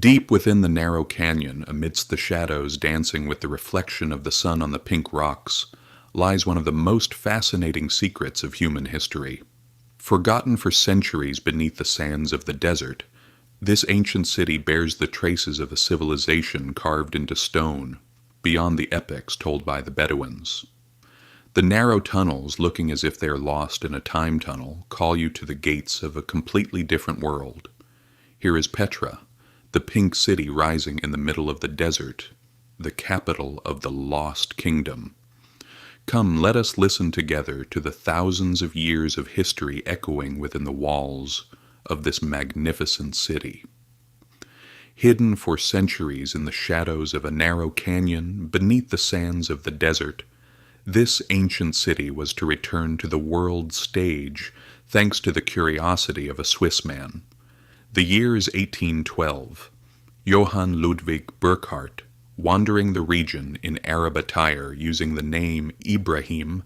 Deep within the narrow canyon, amidst the shadows dancing with the reflection of the sun on the pink rocks, lies one of the most fascinating secrets of human history. Forgotten for centuries beneath the sands of the desert, this ancient city bears the traces of a civilization carved into stone, beyond the epics told by the Bedouins. The narrow tunnels, looking as if they are lost in a time tunnel, call you to the gates of a completely different world. Here is Petra, the pink city rising in the middle of the desert, the capital of the Lost Kingdom. Come, let us listen together to the thousands of years of history echoing within the walls of this magnificent city. Hidden for centuries in the shadows of a narrow canyon beneath the sands of the desert, this ancient city was to return to the world stage thanks to the curiosity of a Swiss man. The year is 1812. Johann Ludwig Burckhardt, wandering the region in Arab attire using the name Ibrahim,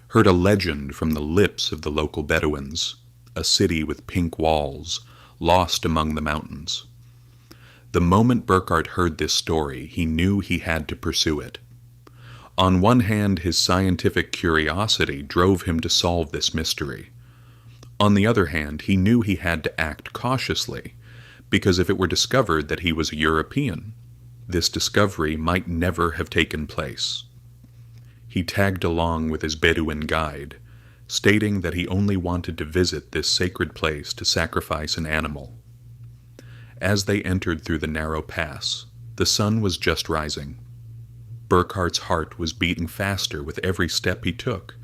heard a legend from the lips of the local Bedouins, a city with pink walls, lost among the mountains. The moment Burckhardt heard this story, he knew he had to pursue it. On one hand, his scientific curiosity drove him to solve this mystery. On the other hand, he knew he had to act cautiously, because if it were discovered that he was a European, this discovery might never have taken place. He tagged along with his Bedouin guide, stating that he only wanted to visit this sacred place to sacrifice an animal. As they entered through the narrow pass, the sun was just rising. Burckhardt's heart was beating faster with every step he took,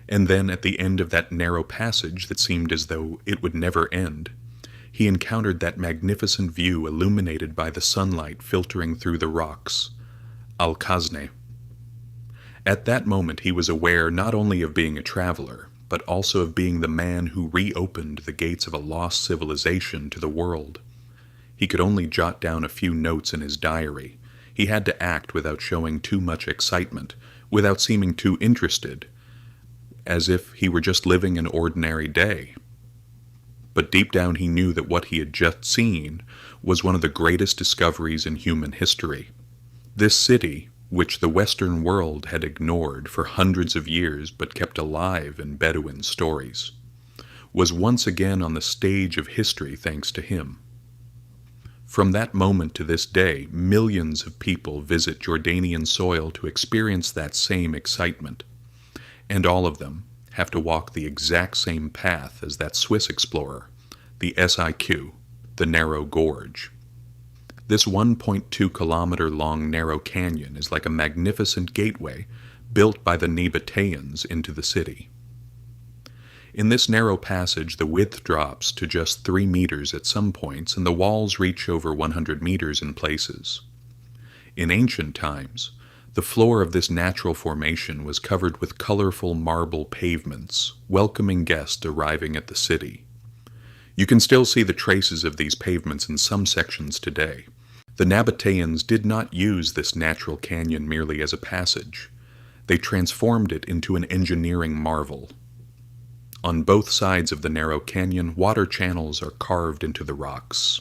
and then at the end of that narrow passage that seemed as though it would never end, he encountered that magnificent view illuminated by the sunlight filtering through the rocks, Al-Kazne. At that moment he was aware not only of being a traveler, but also of being the man who reopened the gates of a lost civilization to the world. He could only jot down a few notes in his diary. He had to act without showing too much excitement, without seeming too interested, as if he were just living an ordinary day. But deep down he knew that what he had just seen was one of the greatest discoveries in human history. This city, which the Western world had ignored for hundreds of years but kept alive in Bedouin stories, was once again on the stage of history thanks to him. From that moment to this day, millions of people visit Jordanian soil to experience that same excitement. And all of them have to walk the exact same path as that Swiss explorer, the SIQ, the narrow gorge. This 1.2-kilometer long narrow canyon is like a magnificent gateway built by the Nabateans into the city. In this narrow passage, the width drops to just 3 meters at some points, and the walls reach over 100 meters in places. In ancient times, the floor of this natural formation was covered with colorful marble pavements, welcoming guests arriving at the city. You can still see the traces of these pavements in some sections today. The Nabateans did not use this natural canyon merely as a passage. They transformed it into an engineering marvel. On both sides of the narrow canyon, water channels are carved into the rocks.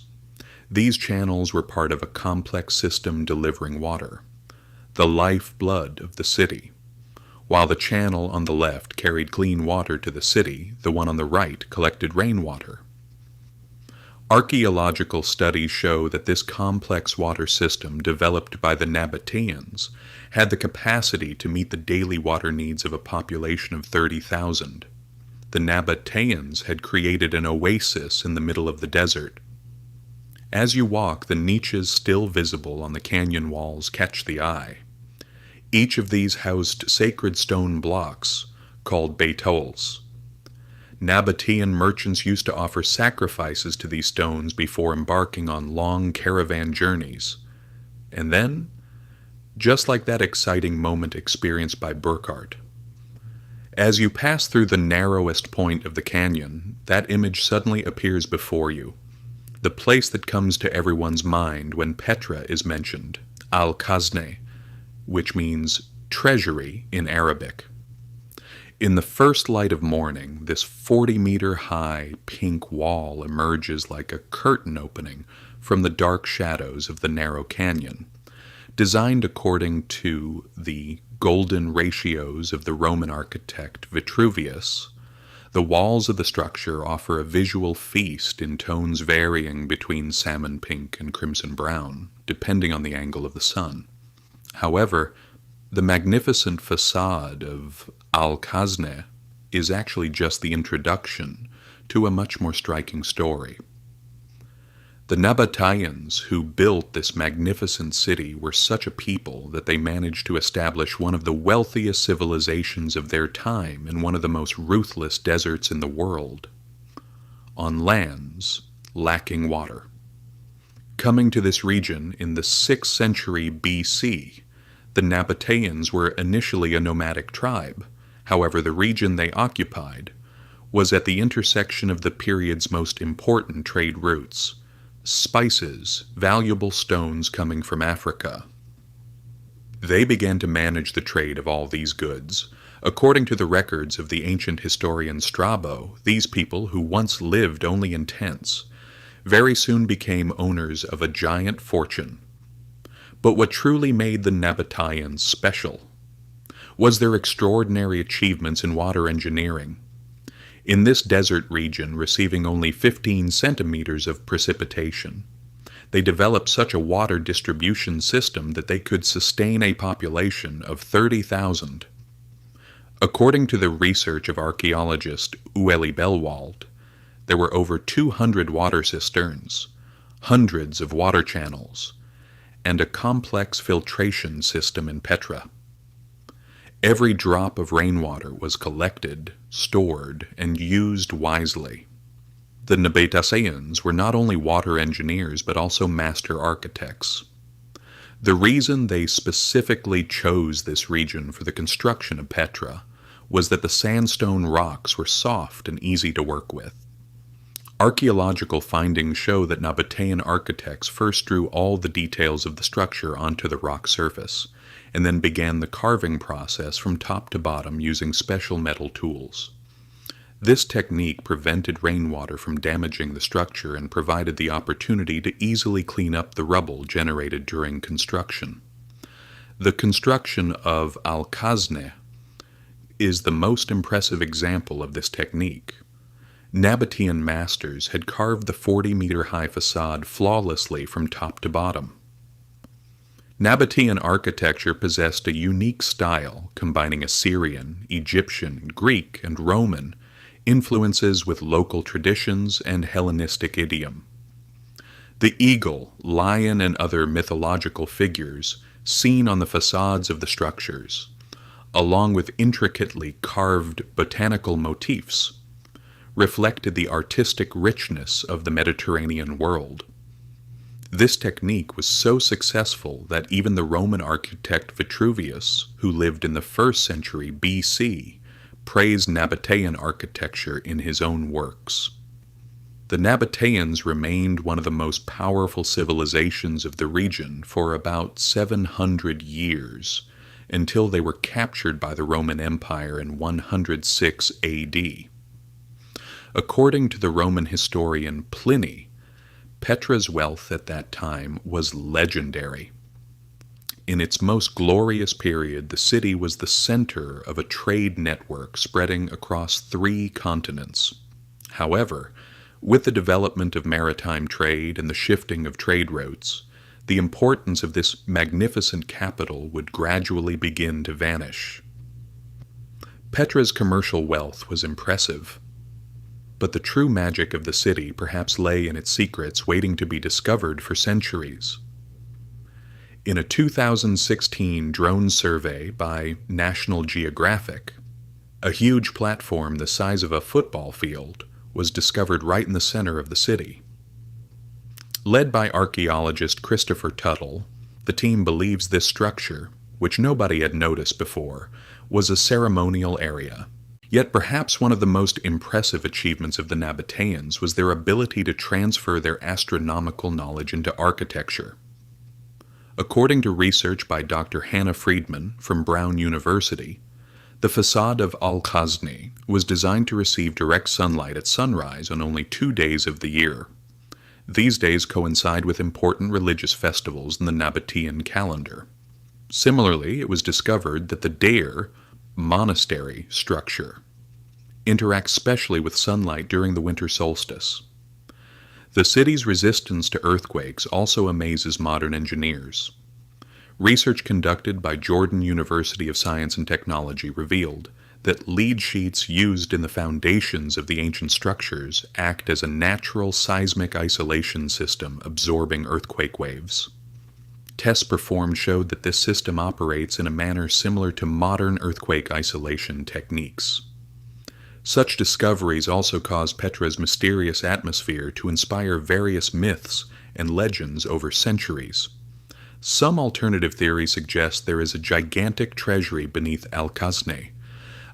These channels were part of a complex system delivering water, the lifeblood of the city. While the channel on the left carried clean water to the city, the one on the right collected rainwater. Archaeological studies show that this complex water system developed by the Nabateans had the capacity to meet the daily water needs of a population of 30,000. The Nabateans had created an oasis in the middle of the desert. As you walk, the niches still visible on the canyon walls catch the eye. Each of these housed sacred stone blocks, called beitols. Nabatean merchants used to offer sacrifices to these stones before embarking on long caravan journeys. And then, just like that exciting moment experienced by Burckhardt, as you pass through the narrowest point of the canyon, that image suddenly appears before you. The place that comes to everyone's mind when Petra is mentioned, Al-Kazne, which means treasury in Arabic. In the first light of morning, this 40-meter-high pink wall emerges like a curtain opening from the dark shadows of the narrow canyon. Designed according to the golden ratios of the Roman architect Vitruvius, the walls of the structure offer a visual feast in tones varying between salmon pink and crimson brown, depending on the angle of the sun. However, the magnificent façade of Al-Khazneh is actually just the introduction to a much more striking story. The Nabateans who built this magnificent city were such a people that they managed to establish one of the wealthiest civilizations of their time in one of the most ruthless deserts in the world, on lands lacking water. Coming to this region in the 6th century BC, the Nabateans were initially a nomadic tribe. However, the region they occupied was at the intersection of the period's most important trade routes: spices, valuable stones coming from Africa. They began to manage the trade of all these goods. According to the records of the ancient historian Strabo, these people, who once lived only in tents, very soon became owners of a giant fortune. But what truly made the Nabateans special was their extraordinary achievements in water engineering. In this desert region, receiving only 15 centimeters of precipitation, they developed such a water distribution system that they could sustain a population of 30,000. According to the research of archaeologist Ueli Bellwald, there were over 200 water cisterns, hundreds of water channels, and a complex filtration system in Petra. Every drop of rainwater was collected, stored, and used wisely. The Nabateans were not only water engineers but also master architects. The reason they specifically chose this region for the construction of Petra was that the sandstone rocks were soft and easy to work with. Archaeological findings show that Nabatean architects first drew all the details of the structure onto the rock surface, and then began the carving process from top to bottom using special metal tools. This technique prevented rainwater from damaging the structure and provided the opportunity to easily clean up the rubble generated during construction. The construction of Al-Khazneh is the most impressive example of this technique. Nabatean masters had carved the 40-meter-high facade flawlessly from top to bottom. Nabatean architecture possessed a unique style combining Assyrian, Egyptian, Greek, and Roman influences with local traditions and Hellenistic idiom. The eagle, lion, and other mythological figures seen on the facades of the structures, along with intricately carved botanical motifs, reflected the artistic richness of the Mediterranean world. This technique was so successful that even the Roman architect Vitruvius, who lived in the 1st century BC, praised Nabatean architecture in his own works. The Nabateans remained one of the most powerful civilizations of the region for about 700 years, until they were captured by the Roman Empire in 106 AD. According to the Roman historian Pliny, Petra's wealth at that time was legendary. In its most glorious period, the city was the center of a trade network spreading across 3 continents. However, with the development of maritime trade and the shifting of trade routes, the importance of this magnificent capital would gradually begin to vanish. Petra's commercial wealth was impressive, but the true magic of the city perhaps lay in its secrets waiting to be discovered for centuries. In a 2016 drone survey by National Geographic, a huge platform the size of a football field was discovered right in the center of the city. Led by archaeologist Christopher Tuttle, the team believes this structure, which nobody had noticed before, was a ceremonial area. Yet perhaps one of the most impressive achievements of the Nabateans was their ability to transfer their astronomical knowledge into architecture. According to research by Dr. Hannah Friedman from Brown University, The façade of Al-Khazni was designed to receive direct sunlight at sunrise on only 2 days of the year. These days coincide with important religious festivals in the Nabatean calendar. Similarly, it was discovered that the Deir monastery structure interacts specially with sunlight during the winter solstice. The city's resistance to earthquakes also amazes modern engineers. Research conducted by Jordan University of Science and Technology revealed that lead sheets used in the foundations of the ancient structures act as a natural seismic isolation system absorbing earthquake waves. Tests performed showed that this system operates in a manner similar to modern earthquake isolation techniques. Such discoveries also caused Petra's mysterious atmosphere to inspire various myths and legends over centuries. Some alternative theories suggest there is a gigantic treasury beneath Al-Khazni,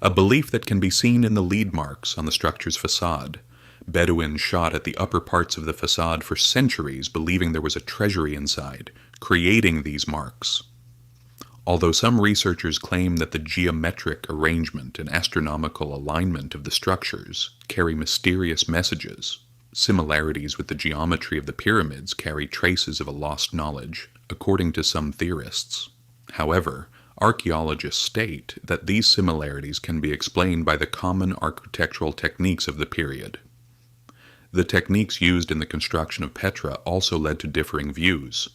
a belief that can be seen in the lead marks on the structure's facade. Bedouins shot at the upper parts of the facade for centuries, believing there was a treasury inside, creating these marks. Although some researchers claim that the geometric arrangement and astronomical alignment of the structures carry mysterious messages, similarities with the geometry of the pyramids carry traces of a lost knowledge, according to some theorists. However, archaeologists state that these similarities can be explained by the common architectural techniques of the period. The techniques used in the construction of Petra also led to differing views.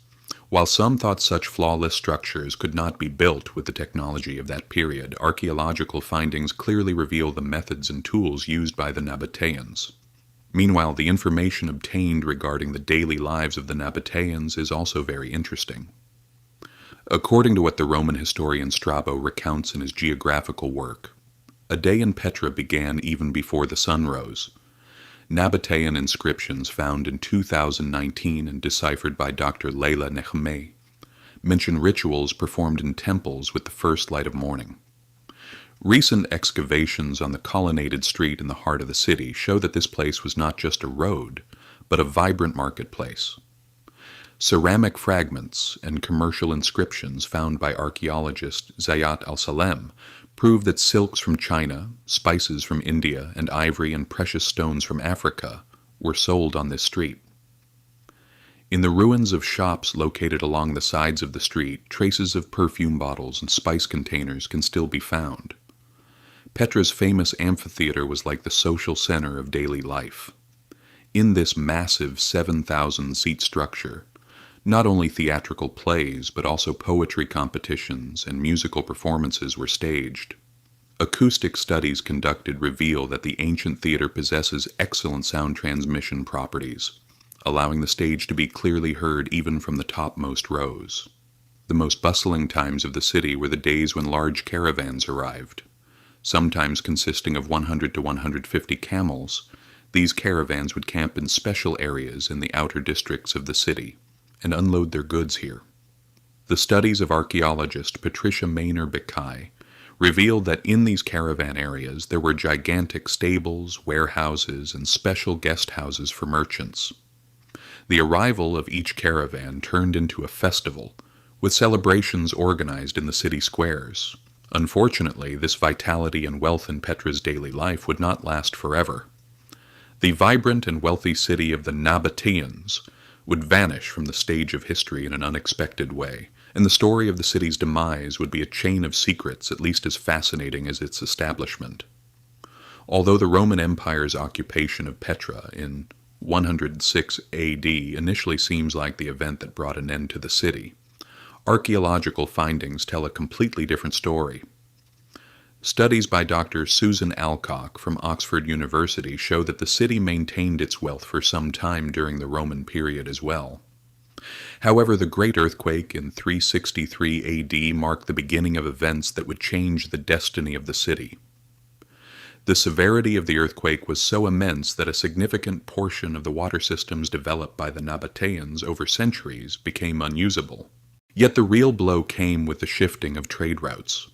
While some thought such flawless structures could not be built with the technology of that period, archaeological findings clearly reveal the methods and tools used by the Nabateans. Meanwhile, the information obtained regarding the daily lives of the Nabateans is also very interesting. According to what the Roman historian Strabo recounts in his geographical work, a day in Petra began even before the sun rose. Nabatean inscriptions found in 2019 and deciphered by Dr. Leila Nechmeh mention rituals performed in temples with the first light of morning. Recent excavations on the colonnaded street in the heart of the city show that this place was not just a road, but a vibrant marketplace. Ceramic fragments and commercial inscriptions found by archaeologist Zayat al-Salem prove that silks from China, spices from India, and ivory and precious stones from Africa were sold on this street. In the ruins of shops located along the sides of the street, traces of perfume bottles and spice containers can still be found. Petra's famous amphitheater was like the social center of daily life. In this massive 7,000-seat structure, not only theatrical plays but also poetry competitions and musical performances were staged. Acoustic studies conducted reveal that the ancient theater possesses excellent sound transmission properties, allowing the stage to be clearly heard even from the topmost rows. The most bustling times of the city were the days when large caravans arrived. Sometimes consisting of 100 to 150 camels, these caravans would camp in special areas in the outer districts of the city and unload their goods here. The studies of archaeologist Patricia Maynor-Bekai revealed that in these caravan areas there were gigantic stables, warehouses, and special guest houses for merchants. The arrival of each caravan turned into a festival, with celebrations organized in the city squares. Unfortunately, this vitality and wealth in Petra's daily life would not last forever. The vibrant and wealthy city of the Nabateans would vanish from the stage of history in an unexpected way, and the story of the city's demise would be a chain of secrets at least as fascinating as its establishment. Although the Roman Empire's occupation of Petra in 106 AD initially seems like the event that brought an end to the city, archaeological findings tell a completely different story. Studies by Dr. Susan Alcock from Oxford University show that the city maintained its wealth for some time during the Roman period as well. However, the Great Earthquake in 363 AD marked the beginning of events that would change the destiny of the city. The severity of the earthquake was so immense that a significant portion of the water systems developed by the Nabateans over centuries became unusable. Yet the real blow came with the shifting of trade routes.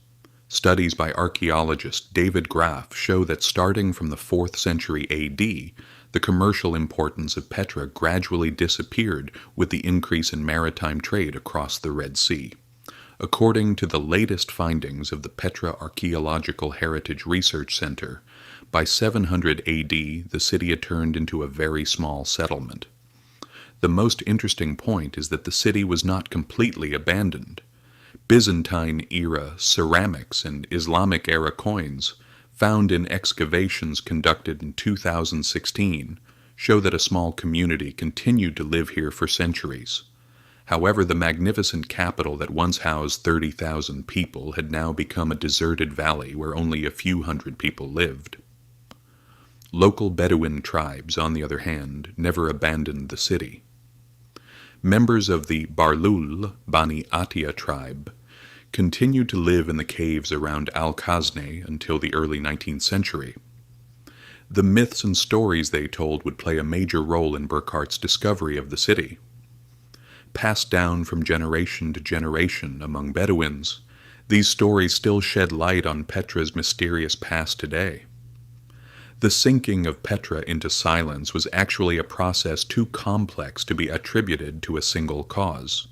Studies by archaeologist David Graff show that starting from the 4th century AD, the commercial importance of Petra gradually disappeared with the increase in maritime trade across the Red Sea. According to the latest findings of the Petra Archaeological Heritage Research Center, by 700 AD, the city had turned into a very small settlement. The most interesting point is that the city was not completely abandoned. Byzantine-era ceramics and Islamic-era coins, found in excavations conducted in 2016, show that a small community continued to live here for centuries. However, the magnificent capital that once housed 30,000 people had now become a deserted valley where only a few hundred people lived. Local Bedouin tribes, on the other hand, never abandoned the city. Members of the Barlul Bani Atia tribe continued to live in the caves around Al-Khazneh until the early 19th century. The myths and stories they told would play a major role in Burckhardt's discovery of the city. Passed down from generation to generation among Bedouins, these stories still shed light on Petra's mysterious past today. The sinking of Petra into silence was actually a process too complex to be attributed to a single cause.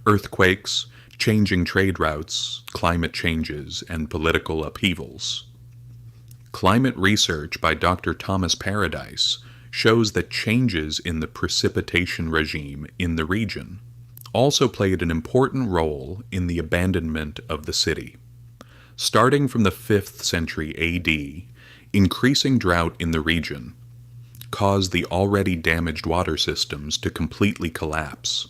Earthquakes, changing trade routes, climate changes, and political upheavals. Climate research by Dr. Thomas Paradise shows that changes in the precipitation regime in the region also played an important role in the abandonment of the city. Starting from the 5th century AD, increasing drought in the region caused the already damaged water systems to completely collapse.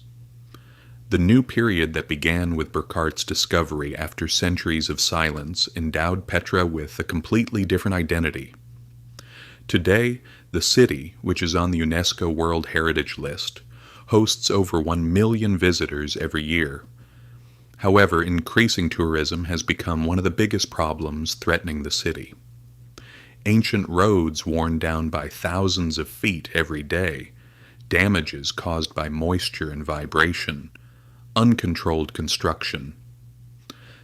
The new period that began with Burckhardt's discovery after centuries of silence endowed Petra with a completely different identity. Today, the city, which is on the UNESCO World Heritage List, hosts over 1 million visitors every year. However, increasing tourism has become one of the biggest problems threatening the city. Ancient roads worn down by thousands of feet every day, damages caused by moisture and vibration, uncontrolled construction.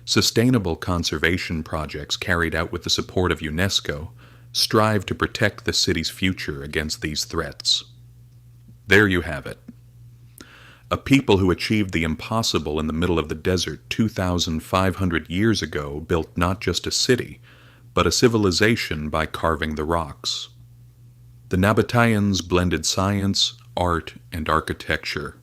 Sustainable conservation projects carried out with the support of UNESCO strive to protect the city's future against these threats. There you have it. A people who achieved the impossible in the middle of the desert 2,500 years ago built not just a city, but a civilization by carving the rocks. The Nabateans blended science, art, and architecture,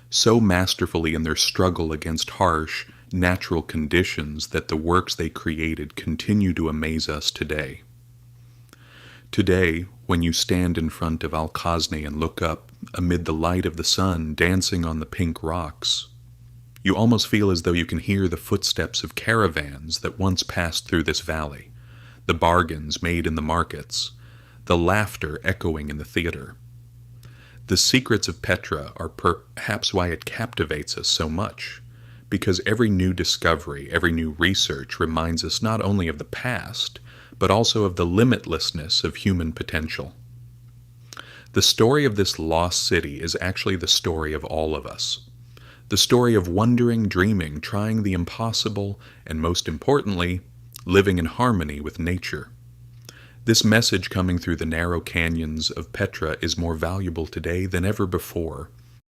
so masterfully in their struggle against harsh, natural conditions that the works they created continue to amaze us today. Today, when you stand in front of Al-Khazneh and look up amid the light of the sun dancing on the pink rocks, you almost feel as though you can hear the footsteps of caravans that once passed through this valley, the bargains made in the markets, the laughter echoing in the theater. The secrets of Petra are perhaps why it captivates us so much, because every new discovery, every new research reminds us not only of the past, but also of the limitlessness of human potential. The story of this lost city is actually the story of all of us. The story of wondering, dreaming, trying the impossible, and most importantly, living in harmony with nature. This message coming through the narrow canyons of Petra is more valuable today than ever before,